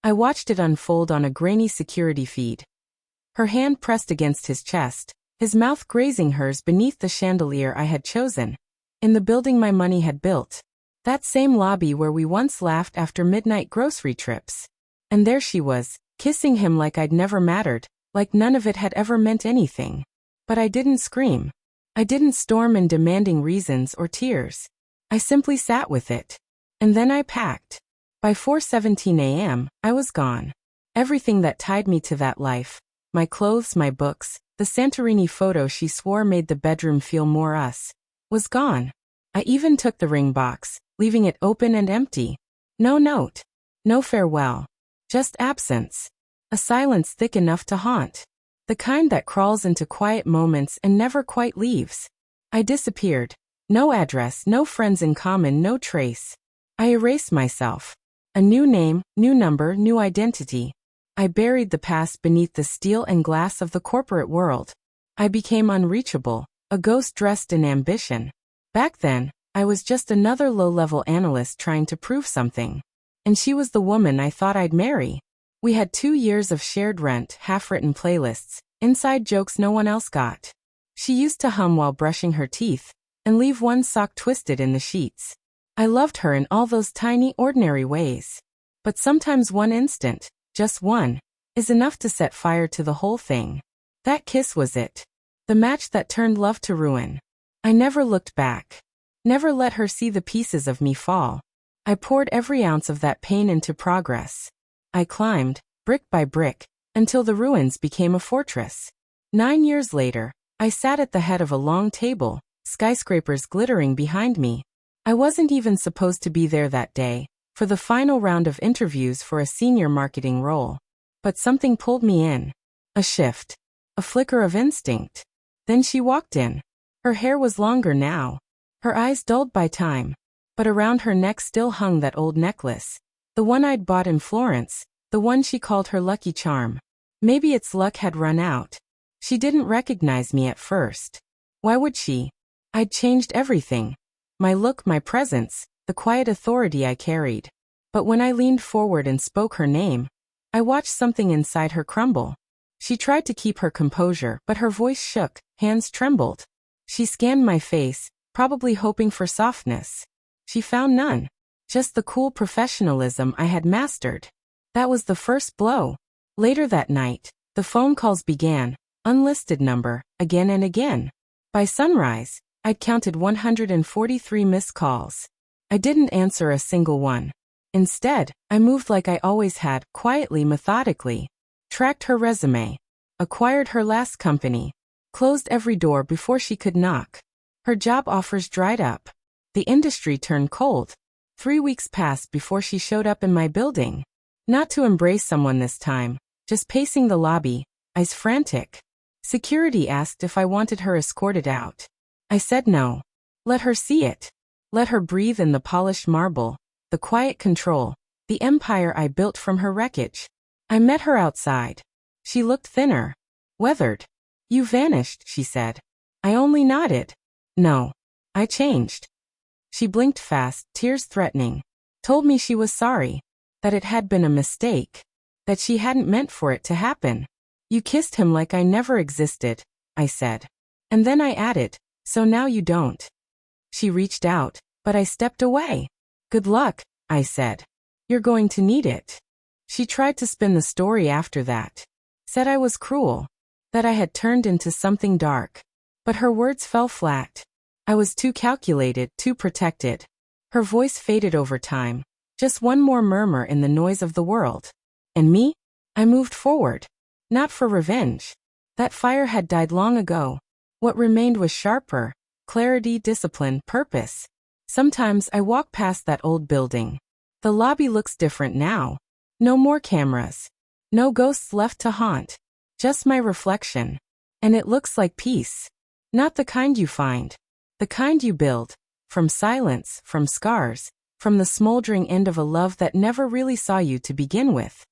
I watched it unfold on a grainy security feed. Her hand pressed against his chest, his mouth grazing hers beneath the chandelier I had chosen. In the building my money had built. That same lobby where we once laughed after midnight grocery trips. And there she was, kissing him like I'd never mattered, like none of it had ever meant anything. But I didn't scream. I didn't storm in demanding reasons or tears. I simply sat with it. And then I packed. By 4:17 a.m., I was gone. Everything that tied me to that life, my clothes, my books, the Santorini photo she swore made the bedroom feel more us, was gone. I even took the ring box, leaving it open and empty. No note. No farewell. Just absence. A silence thick enough to haunt. The kind that crawls into quiet moments and never quite leaves. I disappeared. No address, no friends in common, no trace. I erased myself. A new name, new number, new identity. I buried the past beneath the steel and glass of the corporate world. I became unreachable, a ghost dressed in ambition. Back then, I was just another low-level analyst trying to prove something. And she was the woman I thought I'd marry. We had 2 years of shared rent, half-written playlists, inside jokes no one else got. She used to hum while brushing her teeth, and leave one sock twisted in the sheets. I loved her in all those tiny, ordinary ways. But sometimes one instant, just one, is enough to set fire to the whole thing. That kiss was it. The match that turned love to ruin. I never looked back. Never let her see the pieces of me fall. I poured every ounce of that pain into progress. I climbed, brick by brick, until the ruins became a fortress. 9 years later, I sat at the head of a long table, skyscrapers glittering behind me. I wasn't even supposed to be there that day, for the final round of interviews for a senior marketing role. But something pulled me in. A shift. A flicker of instinct. Then she walked in. Her hair was longer now. Her eyes dulled by time. But around her neck still hung that old necklace. The one I'd bought in Florence. The one she called her lucky charm. Maybe its luck had run out. She didn't recognize me at first. Why would she? I'd changed everything. My look, my presence, the quiet authority I carried. But when I leaned forward and spoke her name, I watched something inside her crumble. She tried to keep her composure, but her voice shook, hands trembled. She scanned my face, probably hoping for softness. She found none. Just the cool professionalism I had mastered. That was the first blow. Later that night, the phone calls began, unlisted number, again and again. By sunrise, I'd counted 143 missed calls. I didn't answer a single one. Instead, I moved like I always had, quietly, methodically. Tracked her resume. Acquired her last company. Closed every door before she could knock. Her job offers dried up. The industry turned cold. 3 weeks passed before she showed up in my building. Not to embrace someone this time, just pacing the lobby, eyes frantic. Security asked if I wanted her escorted out. I said no. Let her see it. Let her breathe in the polished marble, the quiet control, the empire I built from her wreckage. I met her outside. She looked thinner. Weathered. You vanished, she said. I only nodded. No. I changed. She blinked fast, tears threatening. Told me she was sorry. That it had been a mistake. That she hadn't meant for it to happen. You kissed him like I never existed, I said. And then I added, so now you don't. She reached out, but I stepped away. Good luck, I said. You're going to need it. She tried to spin the story after that. Said I was cruel. That I had turned into something dark. But her words fell flat. I was too calculated, too protected. Her voice faded over time. Just one more murmur in the noise of the world. And me? I moved forward. Not for revenge. That fire had died long ago. What remained was sharper. Clarity, discipline, purpose. Sometimes I walk past that old building. The lobby looks different now. No more cameras. No ghosts left to haunt. Just my reflection. And it looks like peace. Not the kind you find. The kind you build. From silence, from scars, from the smoldering end of a love that never really saw you to begin with.